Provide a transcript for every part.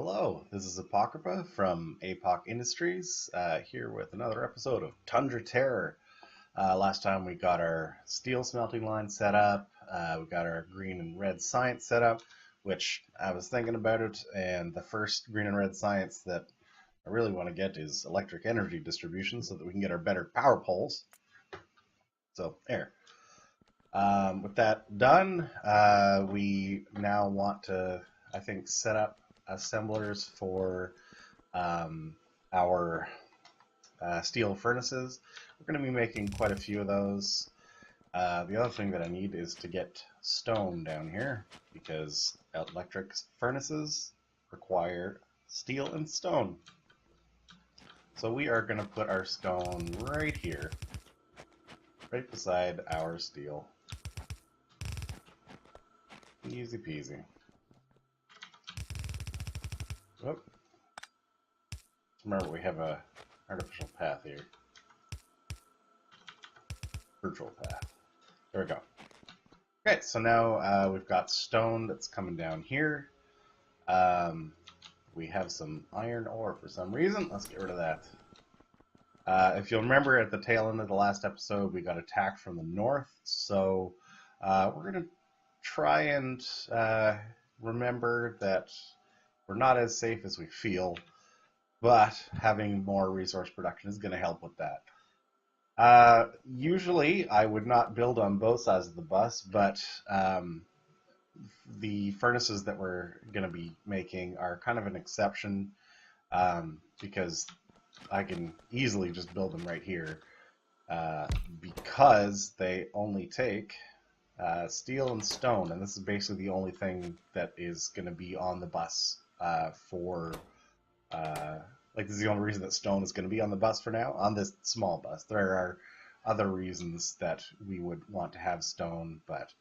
Hello, this is Apocrypha from APOC Industries, here with another episode of Tundra Terror. Last time we got our steel smelting line set up, we got our green and red science set up, which I was thinking about it, and the first green and red science that I really want to get is electric energy distribution so that we can get our better power poles. So, there. With that done, we now want to, I think, set up assemblers for our steel furnaces. We're going to be making quite a few of those. The other thing that I need is to get stone down here because electric furnaces require steel and stone. So we are going to put our stone right here, right beside our steel. Easy peasy. Whoop. Remember, we have a artificial path here. Virtual path. There we go. Okay, so now we've got stone that's coming down here. We have some iron ore for some reason. Let's get rid of that. If you'll remember at the tail end of the last episode, we got attacked from the north, so we're going to try and remember that we're not as safe as we feel, but having more resource production is going to help with that. Usually I would not build on both sides of the bus, but the furnaces that we're going to be making are kind of an exception because I can easily just build them right here because they only take steel and stone, and this is basically the only thing that is going to be on the bus this is the only reason that stone is going to be on the bus for now, on this small bus. There are other reasons that we would want to have stone, but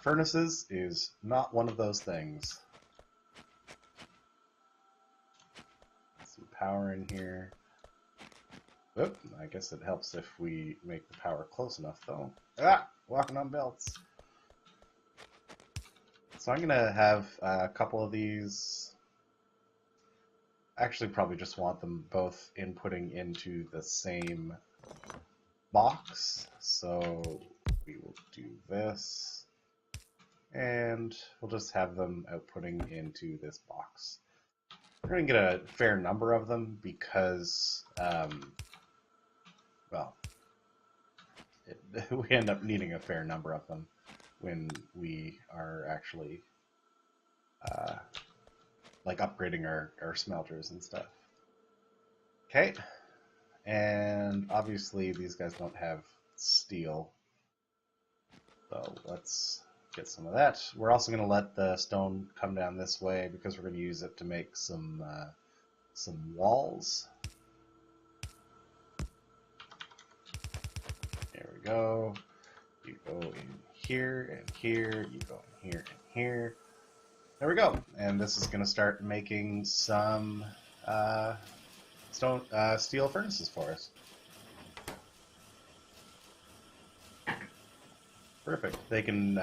furnaces is not one of those things. Some power in here. Oop, I guess it helps if we make the power close enough, though. Ah! Walking on belts. So I'm going to have a couple of these. Actually, probably just want them both inputting into the same box. So we will do this. And we'll just have them outputting into this box. We're going to get a fair number of them because, we end up needing a fair number of them when we are actually upgrading our smelters and stuff. Okay, and obviously these guys don't have steel, so let's get some of that. We're also going to let the stone come down this way because we're going to use it to make some walls. There we go. You go in here and here, you go in here and here. There we go. And this is going to start making some steel furnaces for us. Perfect. They can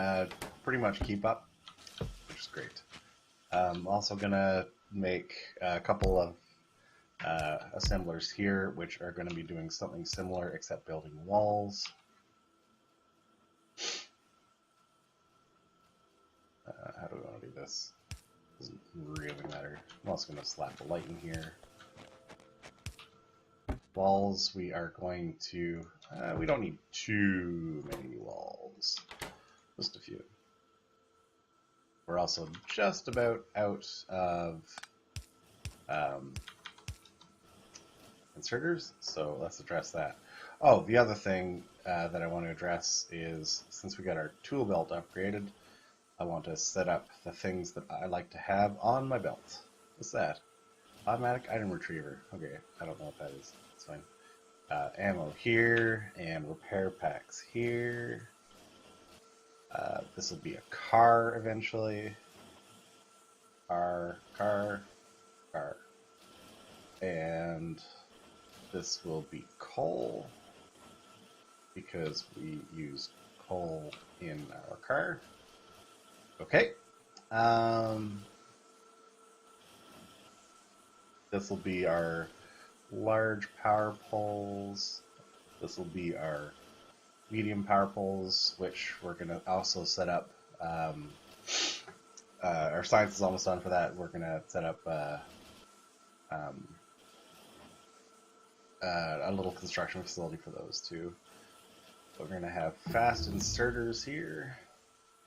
pretty much keep up, which is great. I'm also going to make a couple of assemblers here, which are going to be doing something similar except building walls. How do we want to do this? Doesn't really matter. I'm also going to slap a light in here. Walls, we are going to... we don't need too many walls. Just a few. We're also just about out of inserters, so let's address that. Oh, the other thing that I want to address is, since we got our tool belt upgraded, I want to set up the things that I like to have on my belt. What's that? Automatic item retriever. Okay, I don't know what that is. It's fine. Ammo here, and repair packs here. This will be a car eventually. Car. And this will be coal, because we use coal in our car. Okay. This will be our large power poles. This will be our medium power poles, which we're going to also set up. Our science is almost done for that. We're going to set up a little construction facility for those too. We're going to have fast inserters here.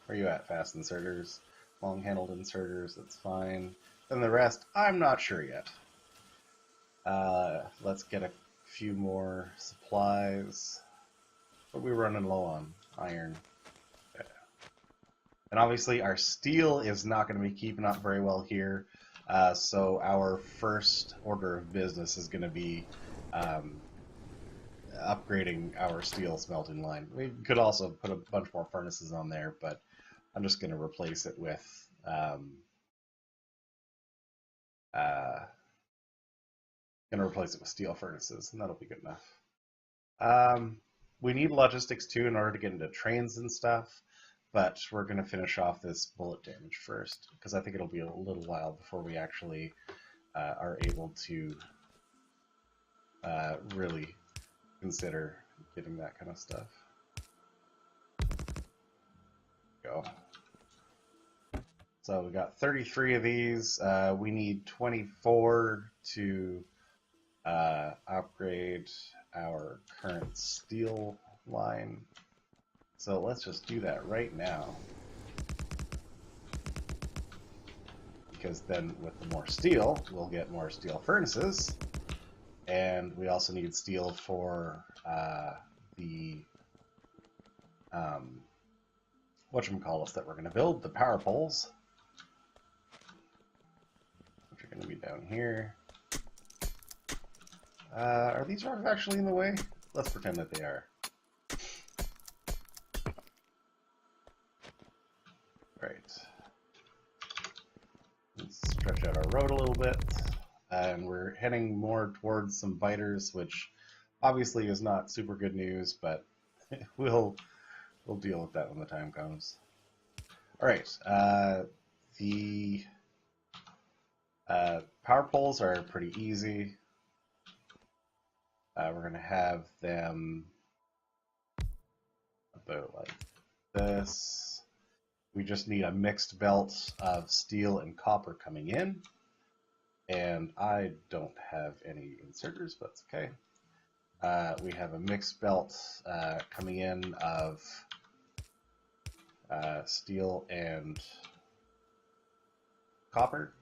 Where are you at, fast inserters? Long-handled inserters, that's fine. And the rest, I'm not sure yet. Let's get a few more supplies. What are we running low on? Iron. Yeah. And obviously our steel is not going to be keeping up very well here. So our first order of business is going to be upgrading our steel smelting line. We could also put a bunch more furnaces on there, but I'm just going to replace it with steel furnaces, and that'll be good enough. We need logistics too in order to get into trains and stuff, but we're going to finish off this bullet damage first, because I think it'll be a little while before we actually are able to really consider getting that kind of stuff. Go. So we got 33 of these. We need 24 to upgrade our current steel line. So let's just do that right now. Because then with the more steel, we'll get more steel furnaces. And we also need steel for the whatchamacallit that we're going to build, the power poles, which are going to be down here. Are these rocks actually in the way? Let's pretend that they are. Right. Let's stretch out our road a little bit. And we're heading more towards some biters, which obviously is not super good news, but we'll deal with that when the time comes. All right. The power poles are pretty easy. We're going to have them about like this. We just need a mixed belt of steel and copper coming in. And I don't have any inserters, but it's okay. We have a mixed belt coming in of steel and copper.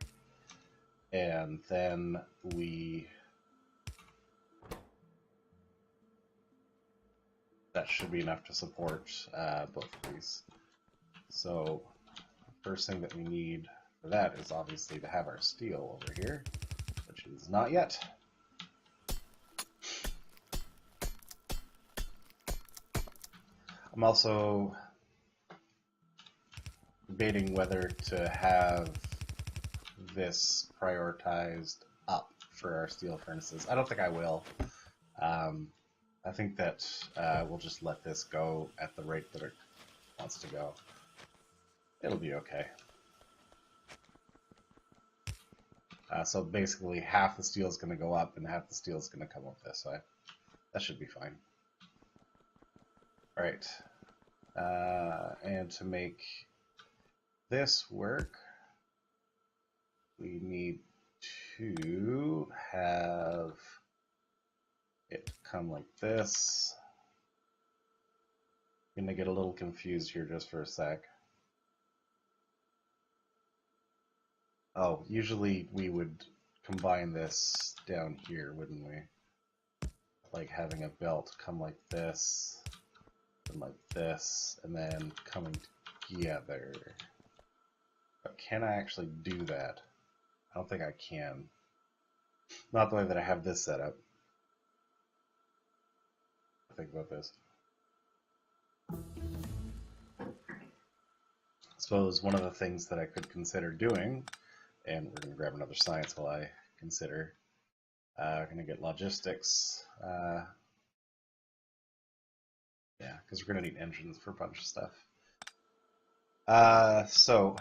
And then that should be enough to support both of these. So first thing that we need for that is obviously to have our steel over here, which is not yet. I'm also debating whether to have this prioritized up for our steel furnaces. I don't think I will. I think that we'll just let this go at the rate that it wants to go. It'll be okay. So basically half the steel is going to go up and half the steel is going to come up this way. That should be fine. All right. And to make this work, we need to have it come like this. I'm going to get a little confused here just for a sec. Oh, usually we would combine this down here, wouldn't we? Like having a belt come like this, and like this, and then coming together. But can I actually do that? I don't think I can. Not the way that I have this set up. Think about this. I suppose one of the things that I could consider doing, and we're going to grab another science while I consider, we're going to get logistics. Yeah, because we're going to need engines for a bunch of stuff. So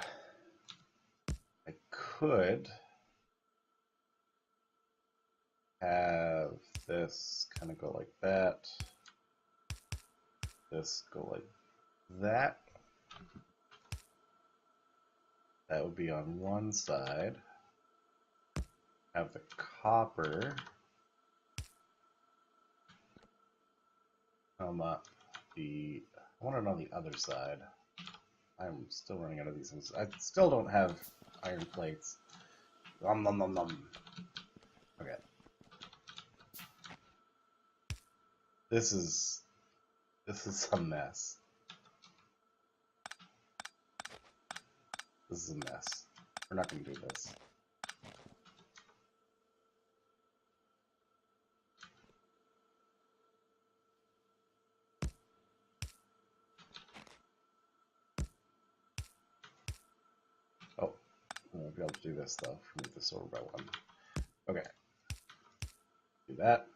I could have this kind of go like that. This go like that. That would be on one side. Have the copper come up the. I want it on the other side. I'm still running out of these things. I still don't have iron plates. Nom nom nom nom. Okay. This is a mess. This is a mess. We're not going to do this. Oh, I won't be able to do this though. Move this over by one. Okay. Do that.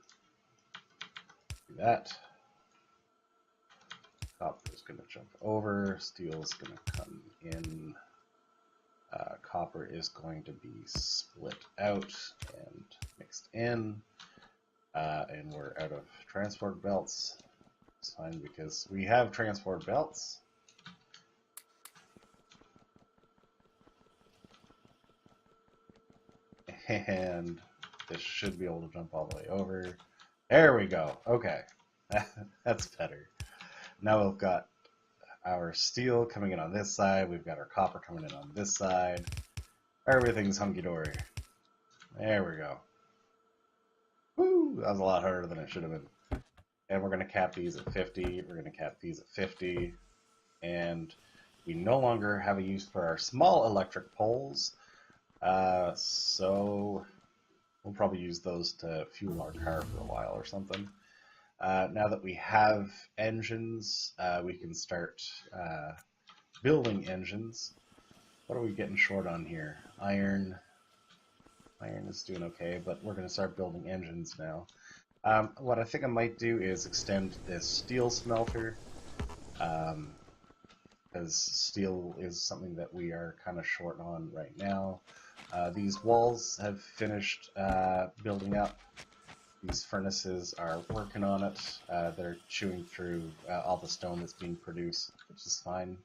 Do that. Copper is going to jump over. Steel is going to come in. Copper is going to be split out and mixed in. And we're out of transport belts. It's fine because we have transport belts. And this should be able to jump all the way over. There we go. Okay. That's better. Now we've got our steel coming in on this side. We've got our copper coming in on this side. Everything's hunky-dory. There we go. Woo! That was a lot harder than it should have been. And we're going to cap these at 50. We're going to cap these at 50. And we no longer have a use for our small electric poles. So we'll probably use those to fuel our car for a while or something. Now that we have engines, we can start building engines. What are we getting short on here? Iron. Iron is doing okay, but we're going to start building engines now. What I think I might do is extend this steel smelter, because steel is something that we are kind of short on right now. These walls have finished building up. These furnaces are working on it. They're chewing through all the stone that's being produced, which is fine.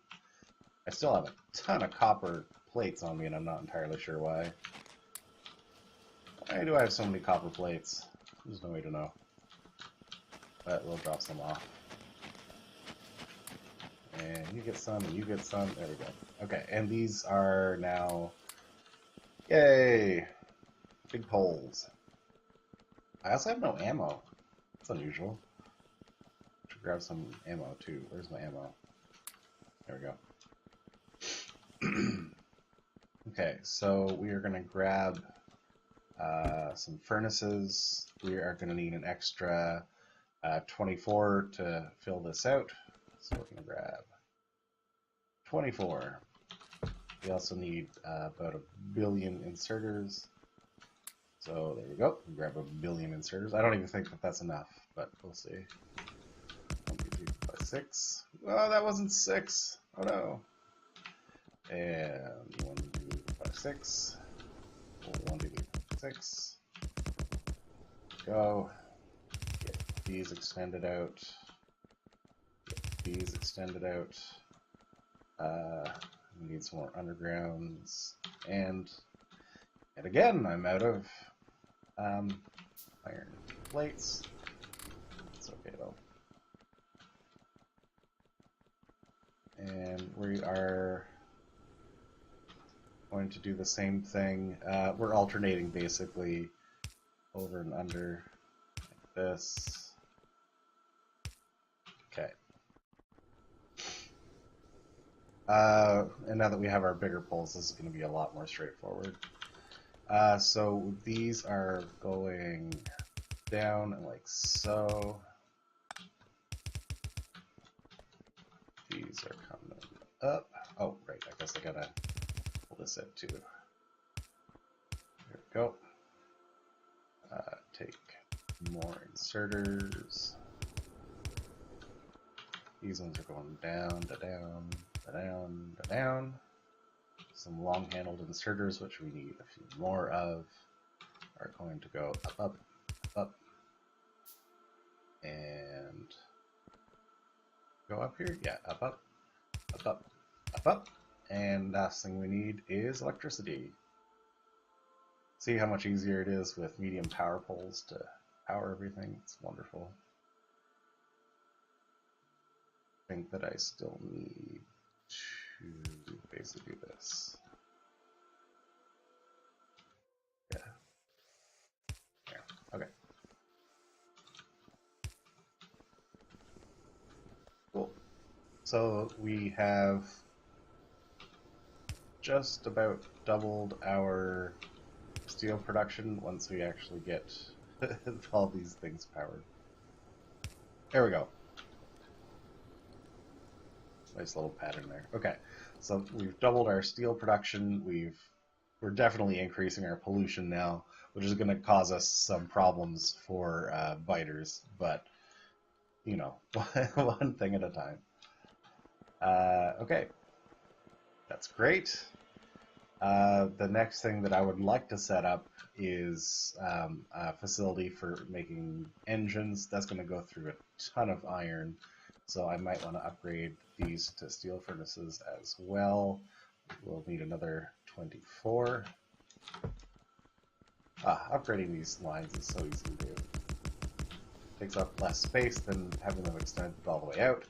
I still have a ton of copper plates on me, and I'm not entirely sure why. Why do I have so many copper plates? There's no way to know. But we'll drop some off. And you get some, and you get some. There we go. Okay, and these are now... Yay! Big poles. I also have no ammo. That's unusual. Should grab some ammo too. Where's my ammo? There we go. Okay, so we are going to grab some furnaces. We are going to need an extra 24 to fill this out. So we're going to grab 24. We also need about 1 billion inserters. So there we go. We grab 1 billion inserters. I don't even think that that's enough, but we'll see. 1, 2, 3, 4, 5, 6. Oh, that wasn't 6. Oh no. And 1, 2, 5, 6. 1, 2, 3, 6. Go. Get these extended out. Get these extended out. We need some more undergrounds. And again, I'm out of iron plates. It's okay though. And we are going to do the same thing. We're alternating basically over and under like this. Okay. And now that we have our bigger poles, this is going to be a lot more straightforward. So these are going down like so. These are coming up. Oh, right. I guess I gotta pull this out too. There we go. Take more inserters. These ones are going down, to down, to down, to down. Some long-handled inserters, which we need a few more of, are going to go up, up, up, and go up here. Yeah, up, up, up, up, up, up. And last thing we need is electricity. See how much easier it is with medium power poles to power everything. It's wonderful. I think that I still need to basically do this. Yeah. Okay. Cool. So we have just about doubled our steel production once we actually get all these things powered. There we go. Nice little pattern there. Okay, so we've doubled our steel production. We're definitely increasing our pollution now, which is going to cause us some problems for biters, but you know, one thing at a time. Okay, that's great. The next thing that I would like to set up is a facility for making engines. That's going to go through a ton of iron, so I might want to upgrade these to steel furnaces as well. We'll need another 24. Upgrading these lines is so easy to do. Takes up less space than having them extended all the way out,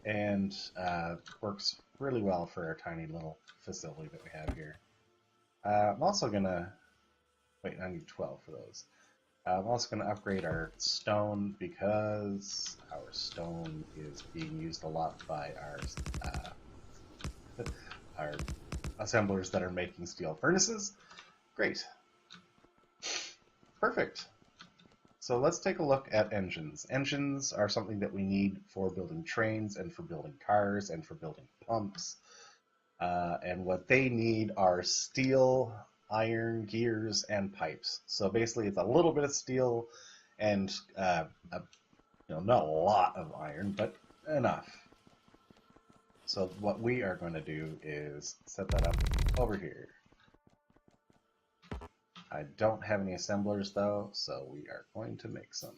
and works really well for our tiny little facility that we have here. I'm also gonna wait. I need 12 for those. I'm also gonna upgrade our stone because our stone is being used a lot by our assemblers that are making steel furnaces. Great. Perfect. So let's take a look at engines. Engines are something that we need for building trains and for building cars and for building pumps. And what they need are steel, iron, gears, and pipes. So basically it's a little bit of steel and not a lot of iron, but enough. So what we are going to do is set that up over here. I don't have any assemblers though, so we are going to make some.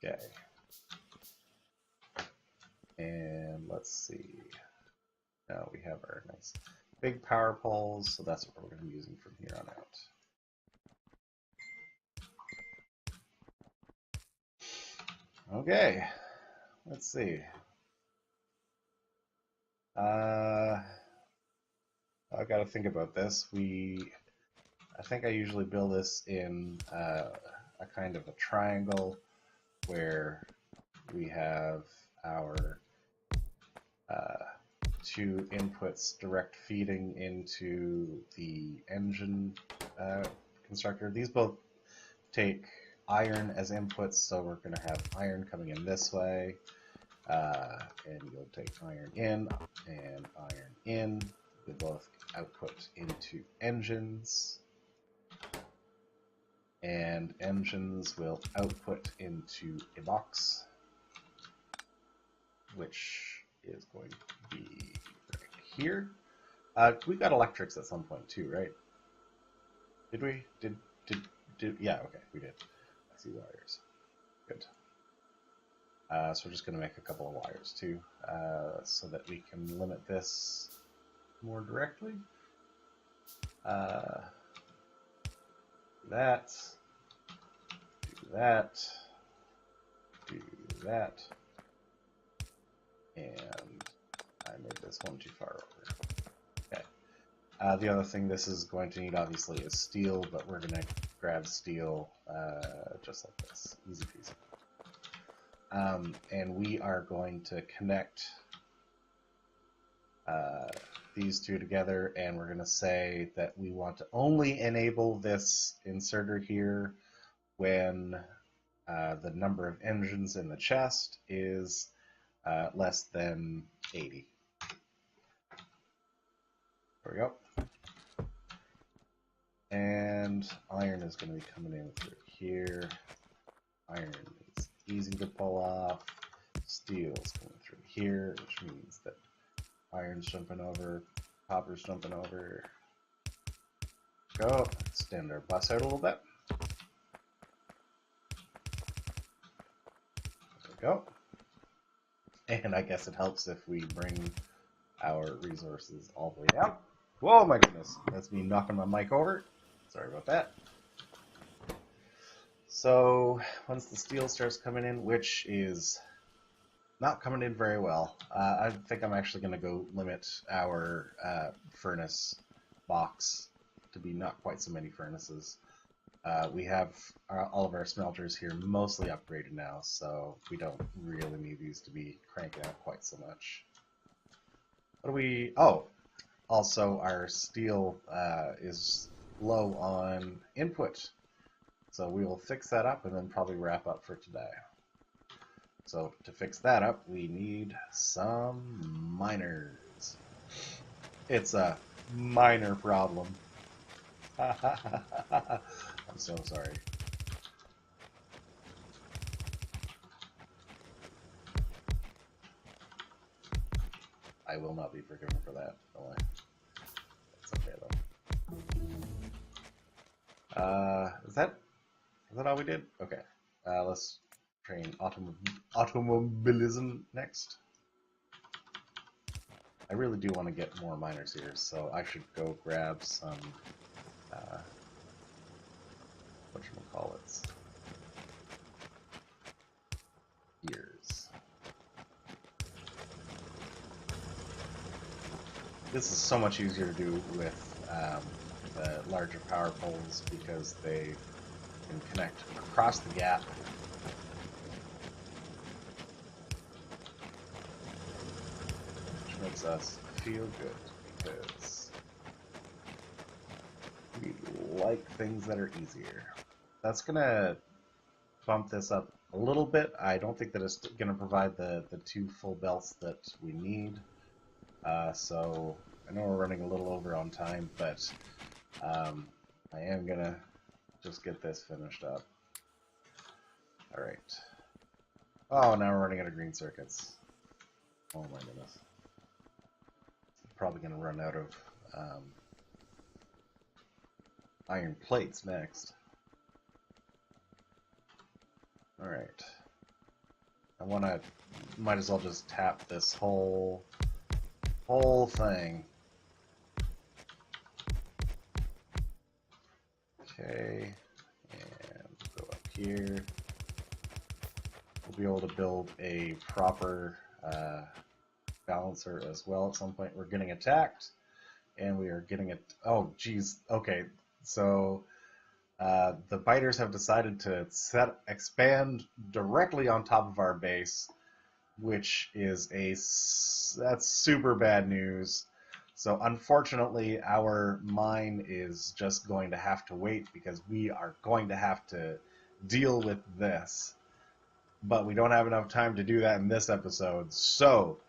Okay. And let's see. Now we have our nice big power poles, so that's what we're going to be using from here on out. Okay. Let's see. I got to think about this. I think I usually build this in a kind of a triangle where we have our two inputs direct feeding into the engine constructor. These both take iron as inputs, so we're going to have iron coming in this way, and you'll take iron in and iron in. They both output into engines, and engines will output into a box, which is going to be right here. We got electrics at some point too, right? Did we? Did yeah, okay, we did. I see wires. Good. So we're just going to make a couple of wires too, so that we can limit this more directly. Do that. Do that. Do that. And I made this one too far over. Okay. The other thing this is going to need obviously is steel, but we're going to grab steel just like this. Easy peasy. And we are going to connect these two together, and we're going to say that we want to only enable this inserter here when the number of engines in the chest is less than 80. There we go. And iron is going to be coming in through here. Iron is easy to pull off. Steel is coming through here, which means that iron's jumping over, copper's jumping over. Go. Extend our bus out a little bit. go. And I guess it helps if we bring our resources all the way down. Whoa, my goodness. That's me knocking my mic over. Sorry about that. So once the steel starts coming in, which is not coming in very well, I think I'm actually going to go limit our furnace box to be not quite so many furnaces. We have all of our smelters here mostly upgraded now, so we don't really need these to be cranking out quite so much. What do we... Oh, also our steel is low on input, so we will fix that up and then probably wrap up for today. So to fix that up, we need some miners. It's a minor problem. I'm so sorry. I will not be forgiven for that. Don't worry. That's okay though. Is that all we did? Okay. Let's train automobilism next. I really do want to get more miners here, so I should go grab some whatchamacallits. Ears. This is so much easier to do with the larger power poles because they can connect across the gap. Which makes us feel good because we like things that are easier. That's gonna bump this up a little bit. I don't think that it's gonna provide the 2 full belts that we need. So I know we're running a little over on time, but I am gonna just get this finished up. Alright. Oh, now we're running out of green circuits. Oh my goodness. Probably gonna run out of iron plates next. Alright. Might as well just tap this whole thing. Okay, and go up here. We'll be able to build a proper balancer as well at some point. We're getting attacked, and we are getting it. Oh, geez. Okay, so the biters have decided to expand directly on top of our base, which is that's super bad news. So unfortunately, our mine is just going to have to wait because we are going to have to deal with this. But we don't have enough time to do that in this episode. So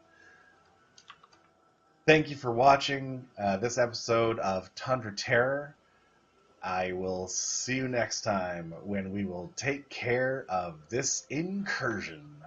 thank you for watching this episode of Tundra Terror. I will see you next time when we will take care of this incursion.